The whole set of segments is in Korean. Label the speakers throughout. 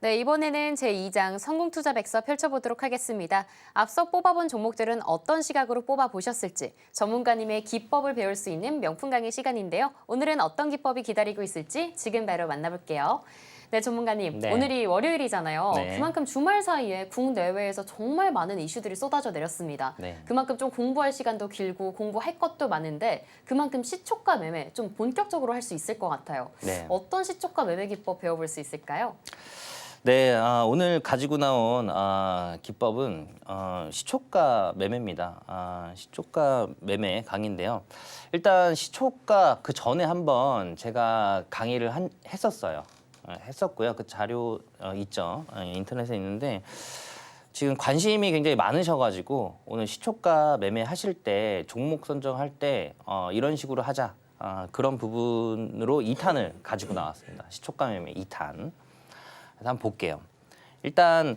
Speaker 1: 네, 이번에는 제2장 성공투자백서 펼쳐보도록 하겠습니다. 앞서 뽑아본 종목들은 어떤 시각으로 뽑아보셨을지 전문가님의 기법을 배울 수 있는 명품 강의 시간인데요. 오늘은 어떤 기법이 기다리고 있을지 지금 바로 만나볼게요. 네, 전문가님,
Speaker 2: 네.
Speaker 1: 오늘이 월요일이잖아요.
Speaker 2: 네.
Speaker 1: 그만큼 주말 사이에 국내외에서 정말 많은 이슈들이 쏟아져 내렸습니다.
Speaker 2: 네.
Speaker 1: 그만큼 좀 공부할 시간도 길고 공부할 것도 많은데 그만큼 시초가 매매 좀 본격적으로 할 수 있을 것 같아요.
Speaker 2: 네.
Speaker 1: 어떤 시초가 매매 기법 배워볼 수 있을까요?
Speaker 2: 네, 오늘 가지고 나온 기법은 시초가 매매입니다. 시초가 매매 강의인데요. 일단 시초가 그 전에 한번 제가 강의를 했었어요. 했었고요. 그 자료 있죠. 인터넷에 있는데 지금 관심이 굉장히 많으셔가지고 오늘 시초가 매매 하실 때 종목 선정할 때 이런 식으로 하자. 그런 부분으로 2탄을 가지고 나왔습니다. 시초가 매매 2탄. 그래서 한번 볼게요. 일단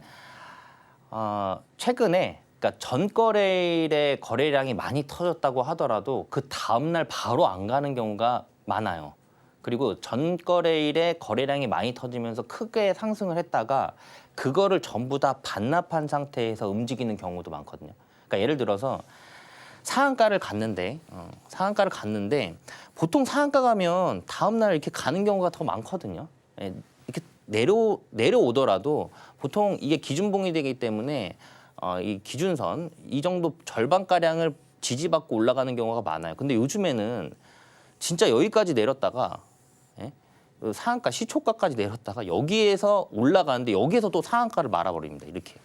Speaker 2: 최근에 그러니까 전거래일에 거래량이 많이 터졌다고 하더라도 그 다음날 바로 안 가는 경우가 많아요. 그리고 전거래일에 거래량이 많이 터지면서 크게 상승을 했다가 그거를 전부 다 반납한 상태에서 움직이는 경우도 많거든요. 그러니까 예를 들어서 상한가를 갔는데 보통 상한가 가면 다음날 이렇게 가는 경우가 더 많거든요. 예, 이렇게 내려오더라도 보통 이게 기준봉이 되기 때문에 이 기준선 이 정도 절반가량을 지지받고 올라가는 경우가 많아요. 근데 요즘에는 진짜 여기까지 내렸다가 예? 그 상한가 시초가까지 내렸다가 여기에서 올라가는데 여기에서 또 상한가를 말아버립니다. 이렇게.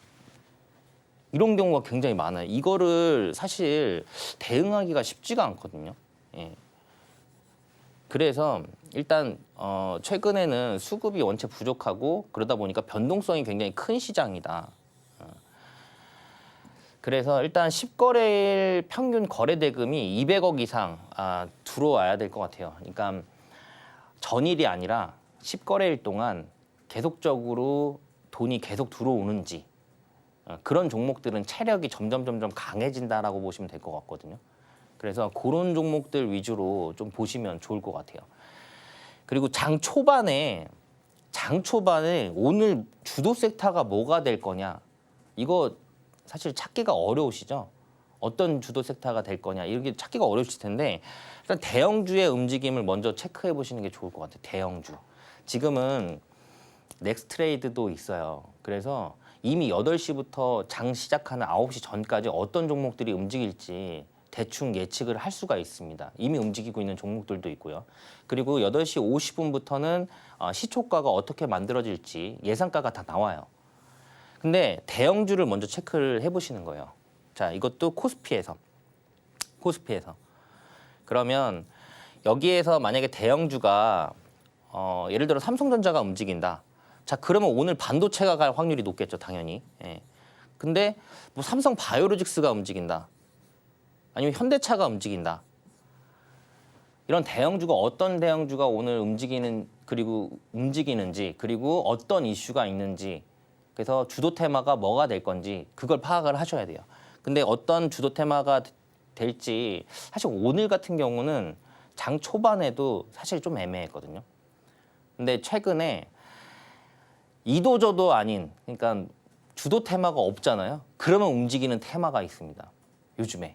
Speaker 2: 이런 경우가 굉장히 많아요. 이거를 사실 대응하기가 쉽지가 않거든요. 예. 그래서 일단 최근에는 수급이 원체 부족하고 그러다 보니까 변동성이 굉장히 큰 시장이다. 그래서 일단 10거래일 평균 거래 대금이 200억 이상 들어와야 될 것 같아요. 그러니까 전일이 아니라 10거래일 동안 계속적으로 돈이 계속 들어오는지 그런 종목들은 체력이 점점 강해진다라고 보시면 될 것 같거든요. 그래서 그런 종목들 위주로 좀 보시면 좋을 것 같아요. 그리고 장 초반에 오늘 주도 섹터가 뭐가 될 거냐 이거 사실 찾기가 어려우시죠? 어떤 주도 섹터가 될 거냐 이렇게 찾기가 어려우실 텐데 일단 대형주의 움직임을 먼저 체크해 보시는 게 좋을 것 같아요. 대형주. 지금은 넥스트레이드도 있어요. 그래서 이미 8시부터 장 시작하는 9시 전까지 어떤 종목들이 움직일지 대충 예측을 할 수가 있습니다. 이미 움직이고 있는 종목들도 있고요. 그리고 8시 50분부터는 시초가가 어떻게 만들어질지 예상가가 다 나와요. 근데 대형주를 먼저 체크를 해보시는 거예요. 자, 이것도 코스피에서. 그러면 여기에서 만약에 대형주가 예를 들어 삼성전자가 움직인다. 자, 그러면 오늘 반도체가 갈 확률이 높겠죠, 당연히. 예. 근데 뭐 삼성 바이오로직스가 움직인다. 아니면 현대차가 움직인다. 이런 대형주가 어떤 대형주가 오늘 움직이는지 그리고 어떤 이슈가 있는지 그래서 주도 테마가 뭐가 될 건지 그걸 파악을 하셔야 돼요. 근데 어떤 주도 테마가 될지 사실 오늘 같은 경우는 장 초반에도 사실 좀 애매했거든요. 근데 최근에 이도저도 아닌 그러니까 주도 테마가 없잖아요. 그러면 움직이는 테마가 있습니다. 요즘에.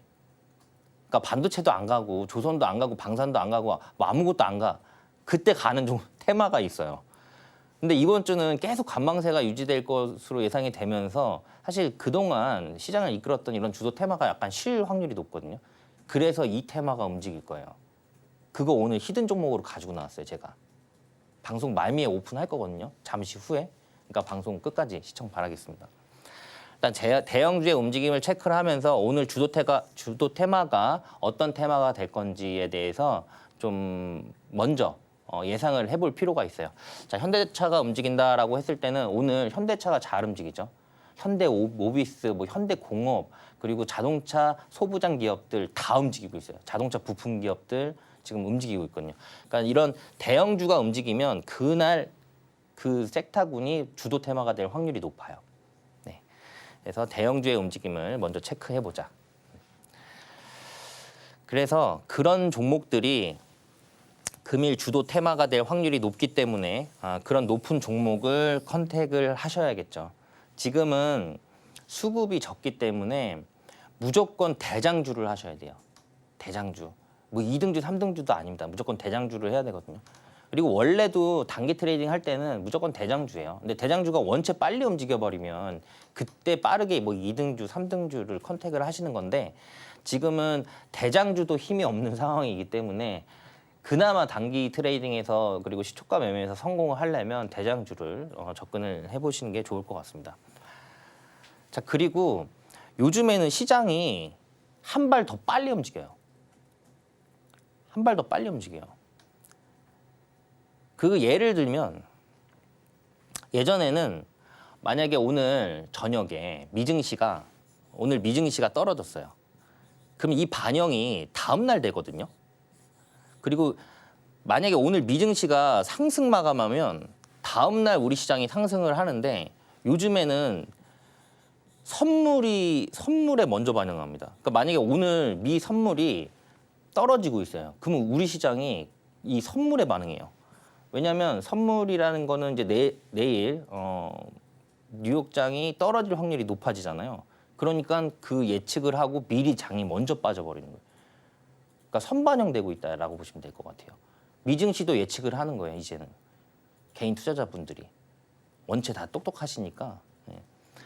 Speaker 2: 그러니까 반도체도 안 가고 조선도 안 가고 방산도 안 가고 뭐 아무것도 안 가. 그때 가는 좀 테마가 있어요. 근데 이번 주는 계속 관망세가 유지될 것으로 예상이 되면서 사실 그동안 시장을 이끌었던 이런 주도 테마가 약간 쉴 확률이 높거든요. 그래서 이 테마가 움직일 거예요. 그거 오늘 히든 종목으로 가지고 나왔어요, 제가. 방송 말미에 오픈할 거거든요. 잠시 후에. 그러니까 방송 끝까지 시청 바라겠습니다. 일단 대형주의 움직임을 체크를 하면서 오늘 주도 테마가 어떤 테마가 될 건지에 대해서 좀 먼저 예상을 해볼 필요가 있어요. 자, 현대차가 움직인다라고 했을 때는 오늘 현대차가 잘 움직이죠. 현대모비스, 뭐 현대공업 그리고 자동차 소부장 기업들 다 움직이고 있어요. 자동차 부품 기업들 지금 움직이고 있거든요. 그러니까 이런 대형주가 움직이면 그날 그 섹터군이 주도 테마가 될 확률이 높아요. 네. 그래서 대형주의 움직임을 먼저 체크해 보자. 그래서 그런 종목들이 금일 주도 테마가 될 확률이 높기 때문에 그런 높은 종목을 컨택을 하셔야겠죠. 지금은 수급이 적기 때문에 무조건 대장주를 하셔야 돼요. 대장주. 뭐 2등주, 3등주도 아닙니다. 무조건 대장주를 해야 되거든요. 그리고 원래도 단기 트레이딩 할 때는 무조건 대장주예요. 근데 대장주가 원체 빨리 움직여버리면 그때 빠르게 뭐 2등주, 3등주를 컨택을 하시는 건데 지금은 대장주도 힘이 없는 상황이기 때문에 그나마 단기 트레이딩에서 그리고 시초가 매매에서 성공을 하려면 대장주를 접근을 해보시는 게 좋을 것 같습니다. 자, 그리고 요즘에는 시장이 한 발 더 빨리 움직여요. 한 발 더 빨리 움직여요. 그 예를 들면 예전에는 만약에 오늘 저녁에 오늘 미증시가 떨어졌어요. 그럼 이 반영이 다음 날 되거든요. 그리고 만약에 오늘 미증시가 상승 마감하면 다음 날 우리 시장이 상승을 하는데 요즘에는 선물에 먼저 반영합니다. 그러니까 만약에 오늘 미 선물이 떨어지고 있어요. 그러면 우리 시장이 이 선물에 반응해요. 왜냐하면 선물이라는 거는 이제 내일 뉴욕장이 떨어질 확률이 높아지잖아요. 그러니까 그 예측을 하고 미리 장이 먼저 빠져버리는 거예요. 그러니까 선반영되고 있다라고 보시면 될 것 같아요. 미증시도 예측을 하는 거예요. 이제는 개인 투자자분들이 원체 다 똑똑하시니까.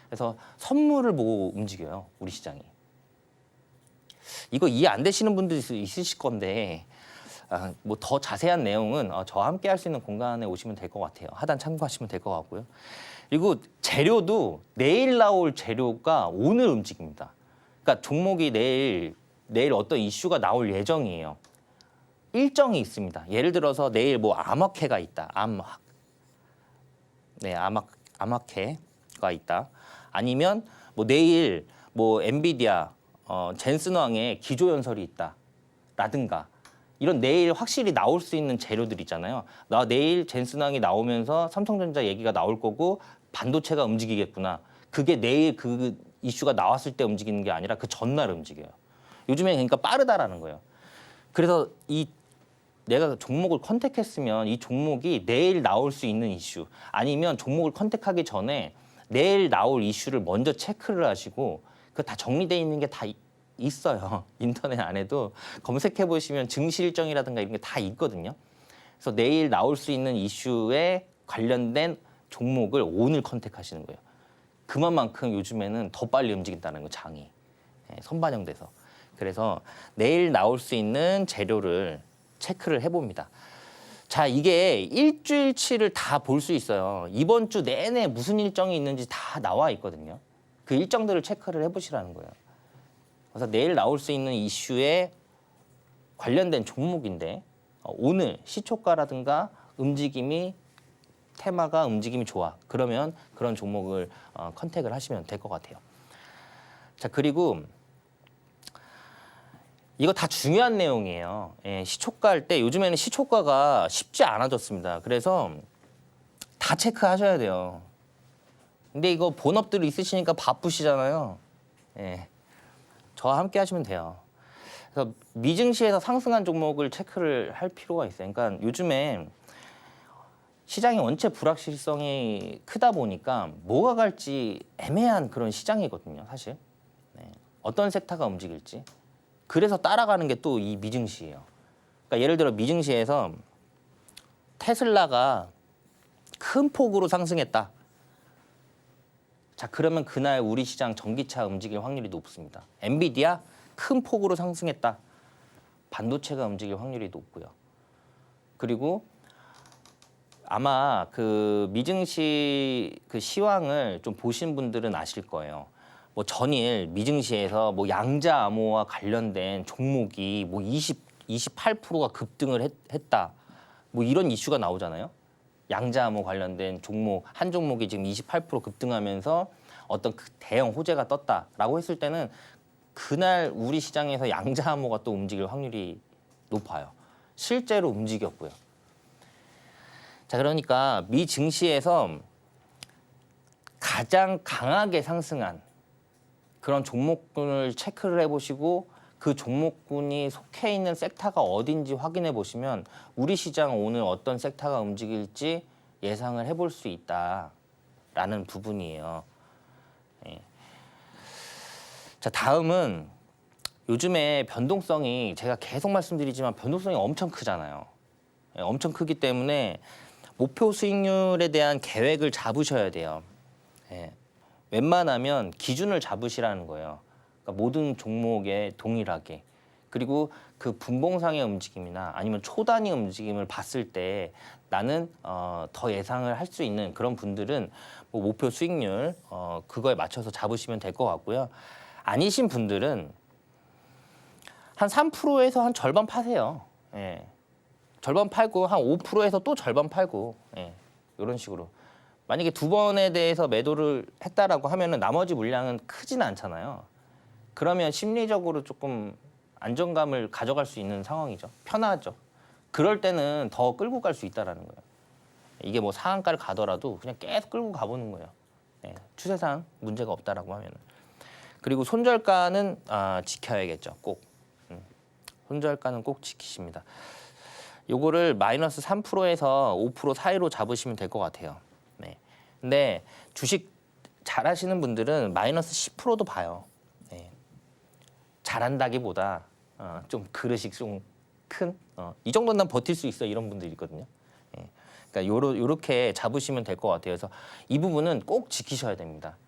Speaker 2: 그래서 선물을 보고 움직여요. 우리 시장이. 이거 이해 안 되시는 분들이 있으실 건데 뭐 더 자세한 내용은 저와 함께 할 수 있는 공간에 오시면 될 것 같아요. 하단 참고하시면 될 것 같고요. 그리고 재료도 내일 나올 재료가 오늘 움직입니다. 그러니까 종목이 내일 어떤 이슈가 나올 예정이에요. 일정이 있습니다. 예를 들어서 내일 뭐 암흑해가 있다. 암흑해가 있다. 아니면 뭐 내일 뭐 엔비디아 젠슨왕의 기조연설이 있다. 라든가 이런 내일 확실히 나올 수 있는 재료들 있잖아요. 내일 젠슨왕이 나오면서 삼성전자 얘기가 나올 거고 반도체가 움직이겠구나. 그게 내일 그 이슈가 나왔을 때 움직이는 게 아니라 그 전날 움직여요. 요즘에 그러니까 빠르다라는 거예요. 그래서 내가 종목을 컨택했으면 이 종목이 내일 나올 수 있는 이슈 아니면 종목을 컨택하기 전에 내일 나올 이슈를 먼저 체크를 하시고 그 다 정리되어 있는 게 다 있어요. 인터넷 안에도 검색해 보시면 증시 일정이라든가 이런 게 다 있거든요. 그래서 내일 나올 수 있는 이슈에 관련된 종목을 오늘 컨택하시는 거예요. 그만큼 요즘에는 더 빨리 움직인다는 거 장이 선반영돼서. 그래서 내일 나올 수 있는 재료를 체크를 해봅니다. 자, 이게 일주일치를 다 볼 수 있어요. 이번 주 내내 무슨 일정이 있는지 다 나와 있거든요. 그 일정들을 체크를 해보시라는 거예요. 그래서 내일 나올 수 있는 이슈에 관련된 종목인데 오늘 시초가라든가 테마가 움직임이 좋아. 그러면 그런 종목을 컨택을 하시면 될 것 같아요. 자, 그리고 이거 다 중요한 내용이에요. 시초가 할 때 요즘에는 시초가가 쉽지 않아졌습니다. 그래서 다 체크하셔야 돼요. 근데 이거 본업들이 있으시니까 바쁘시잖아요. 저와 함께 하시면 돼요. 그래서 미증시에서 상승한 종목을 체크를 할 필요가 있어요. 그러니까 요즘에 시장이 원체 불확실성이 크다 보니까 뭐가 갈지 애매한 그런 시장이거든요, 사실. 어떤 섹터가 움직일지. 그래서 따라가는 게 또 이 미증시예요. 그러니까 예를 들어 미증시에서 테슬라가 큰 폭으로 상승했다. 자, 그러면 그날 우리 시장 전기차 움직일 확률이 높습니다. 엔비디아 큰 폭으로 상승했다. 반도체가 움직일 확률이 높고요. 그리고 아마 그 미증시 그 시황을 좀 보신 분들은 아실 거예요. 뭐 전일 미증시에서 뭐 양자 암호와 관련된 종목이 뭐 28%가 급등을 했다. 뭐 이런 이슈가 나오잖아요. 양자 암호 관련된 종목 한 종목이 지금 28% 급등하면서 어떤 대형 호재가 떴다라고 했을 때는 그날 우리 시장에서 양자 암호가 또 움직일 확률이 높아요. 실제로 움직였고요. 자, 그러니까 미 증시에서 가장 강하게 상승한 그런 종목군을 체크를 해보시고 그 종목군이 속해 있는 섹터가 어딘지 확인해 보시면 우리 시장 오늘 어떤 섹터가 움직일지 예상을 해볼 수 있다라는 부분이에요. 예. 자, 다음은 요즘에 변동성이 제가 계속 말씀드리지만 변동성이 엄청 크잖아요. 예, 엄청 크기 때문에 목표 수익률에 대한 계획을 잡으셔야 돼요. 예. 웬만하면 기준을 잡으시라는 거예요. 그러니까 모든 종목에 동일하게. 그리고 그 분봉상의 움직임이나 아니면 초단위 움직임을 봤을 때 나는 더 예상을 할 수 있는 그런 분들은 뭐 목표 수익률 그거에 맞춰서 잡으시면 될 것 같고요. 아니신 분들은 한 3%에서 한 절반 파세요. 예. 절반 팔고 한 5%에서 또 절반 팔고 예. 이런 식으로. 만약에 두 번에 대해서 매도를 했다라고 하면은 나머지 물량은 크지는 않잖아요. 그러면 심리적으로 조금 안정감을 가져갈 수 있는 상황이죠. 편하죠. 그럴 때는 더 끌고 갈 수 있다라는 거예요. 이게 뭐 상한가를 가더라도 그냥 계속 끌고 가보는 거예요. 예. 추세상 문제가 없다라고 하면은. 그리고 손절가는 지켜야겠죠. 꼭. 손절가는 꼭 지키십니다. 요거를 마이너스 3%에서 5% 사이로 잡으시면 될 것 같아요. 네. 근데 주식 잘하시는 분들은 마이너스 10%도 봐요. 네. 잘한다기보다 좀 그릇이 좀 큰, 이 정도는 난 버틸 수 있어 이런 분들이 있거든요. 네. 그러니까 요렇게 잡으시면 될 것 같아요. 그래서 이 부분은 꼭 지키셔야 됩니다.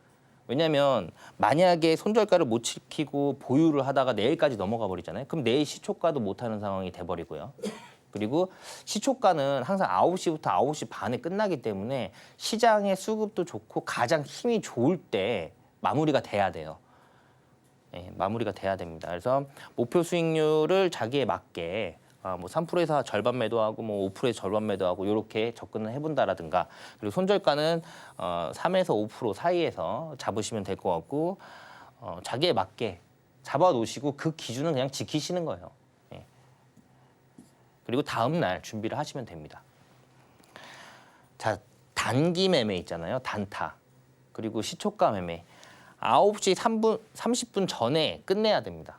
Speaker 2: 왜냐하면 만약에 손절가를 못 지키고 보유를 하다가 내일까지 넘어가 버리잖아요. 그럼 내일 시초가도 못하는 상황이 돼버리고요. 그리고 시초가는 항상 9시부터 9시 반에 끝나기 때문에 시장의 수급도 좋고 가장 힘이 좋을 때 마무리가 돼야 돼요. 네, 마무리가 돼야 됩니다. 그래서 목표 수익률을 자기에 맞게 뭐 3%에서 절반 매도하고 뭐 5%에서 절반 매도하고 이렇게 접근을 해본다라든가 그리고 손절가는 3에서 5% 사이에서 잡으시면 될 것 같고 자기에 맞게 잡아놓으시고 그 기준은 그냥 지키시는 거예요. 예. 그리고 다음 날 준비를 하시면 됩니다. 자, 단기 매매 있잖아요. 단타. 그리고 시초가 매매. 9시 30분 전에 끝내야 됩니다.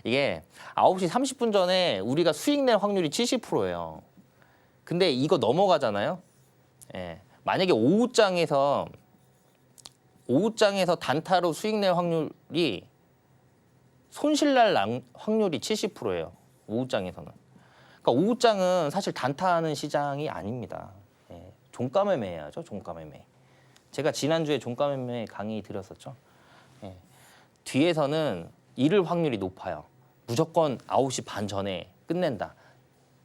Speaker 2: 이게 9시 30분 전에 우리가 수익 낼 확률이 70%예요. 근데 이거 넘어가잖아요. 예. 만약에 오후장에서 단타로 수익 낼 확률이 손실 날 확률이 70%예요. 오후장에서는. 그러니까 오후장은 사실 단타하는 시장이 아닙니다. 예. 종가 매매해야죠. 종가 매매. 제가 지난주에 종가 매매 강의 드렸었죠. 예. 뒤에서는 잃을 확률이 높아요. 무조건 9시 반 전에 끝낸다.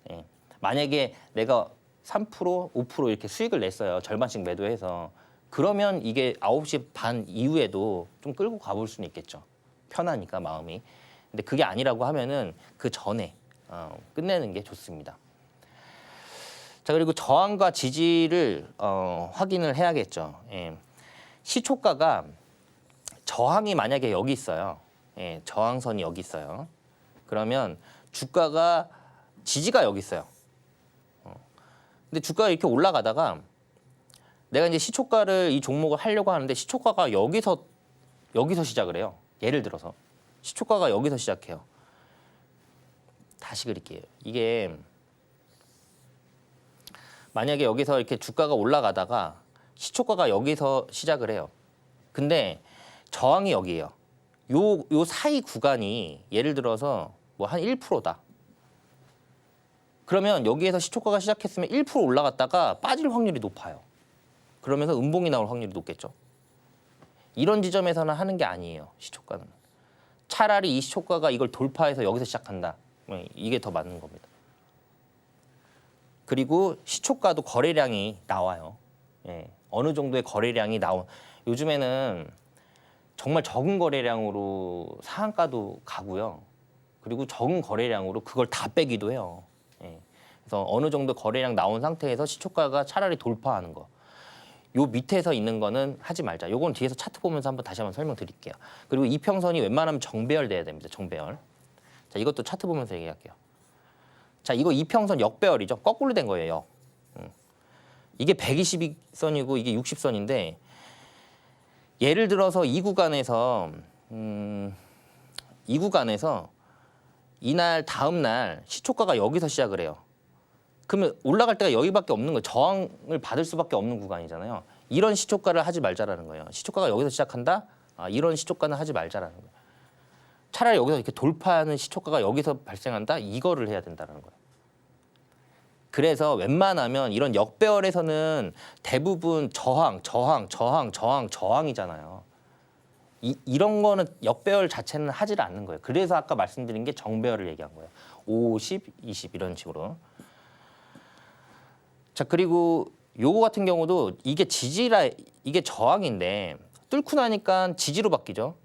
Speaker 2: 예. 만약에 내가 3%, 5% 이렇게 수익을 냈어요. 절반씩 매도해서. 그러면 이게 9시 반 이후에도 좀 끌고 가볼 수는 있겠죠. 편하니까 마음이. 근데 그게 아니라고 하면은 그 전에 끝내는 게 좋습니다. 자, 그리고 저항과 지지를 확인을 해야겠죠. 예. 시초가가 저항이 만약에 여기 있어요. 예, 저항선이 여기 있어요. 그러면 주가가 지지가 여기 있어요. 근데 주가가 이렇게 올라가다가 내가 이제 시초가를 이 종목을 하려고 하는데 시초가가 여기서 시작을 해요. 예를 들어서 시초가가 여기서 시작해요. 다시 그릴게요. 이게 만약에 여기서 이렇게 주가가 올라가다가 시초가가 여기서 시작을 해요. 근데 저항이 여기예요. 요 사이 구간이 예를 들어서 뭐 한 1%다. 그러면 여기에서 시초가가 시작했으면 1% 올라갔다가 빠질 확률이 높아요. 그러면서 음봉이 나올 확률이 높겠죠. 이런 지점에서는 하는 게 아니에요. 시초가는. 차라리 이 시초가가 이걸 돌파해서 여기서 시작한다. 이게 더 맞는 겁니다. 그리고 시초가도 거래량이 나와요. 예, 어느 정도의 거래량이 요즘에는 정말 적은 거래량으로 상한가도 가고요. 그리고 적은 거래량으로 그걸 다 빼기도 해요. 예, 그래서 어느 정도 거래량 나온 상태에서 시초가가 차라리 돌파하는 거. 요 밑에서 있는 거는 하지 말자. 요건 뒤에서 차트 보면서 다시 한번 설명드릴게요. 그리고 이평선이 웬만하면 정배열돼야 됩니다. 정배열. 자, 이것도 차트 보면서 얘기할게요. 자, 이거 이평선 역배열이죠. 거꾸로 된 거예요. 이게 120선이고 이게 60선인데 예를 들어서 이 구간에서 이 구간에서 이날 다음 날 시초가가 여기서 시작을 해요. 그러면 올라갈 때가 여기밖에 없는 거예요. 저항을 받을 수밖에 없는 구간이잖아요. 이런 시초가를 하지 말자라는 거예요. 시초가가 여기서 시작한다? 이런 시초가는 하지 말자라는 거예요. 차라리 여기서 이렇게 돌파하는 시초가가 여기서 발생한다? 이거를 해야 된다는 거예요. 그래서 웬만하면 이런 역배열에서는 대부분 저항이잖아요. 이런 거는 역배열 자체는 하지를 않는 거예요. 그래서 아까 말씀드린 게 정배열을 얘기한 거예요. 50, 20 이런 식으로. 자, 그리고 요거 같은 경우도 이게 이게 저항인데 뚫고 나니까 지지로 바뀌죠.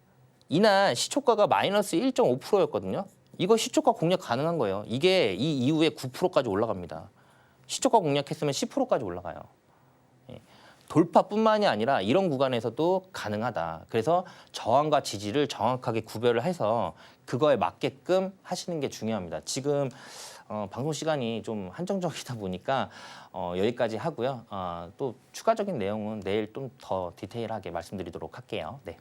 Speaker 2: 이날 시초가가 마이너스 1.5%였거든요. 이거 시초가 공략 가능한 거예요. 이게 이 이후에 9%까지 올라갑니다. 시초가 공략했으면 10%까지 올라가요. 예. 돌파뿐만이 아니라 이런 구간에서도 가능하다. 그래서 저항과 지지를 정확하게 구별을 해서 그거에 맞게끔 하시는 게 중요합니다. 지금 방송 시간이 좀 한정적이다 보니까 여기까지 하고요. 또 추가적인 내용은 내일 좀 더 디테일하게 말씀드리도록 할게요. 네.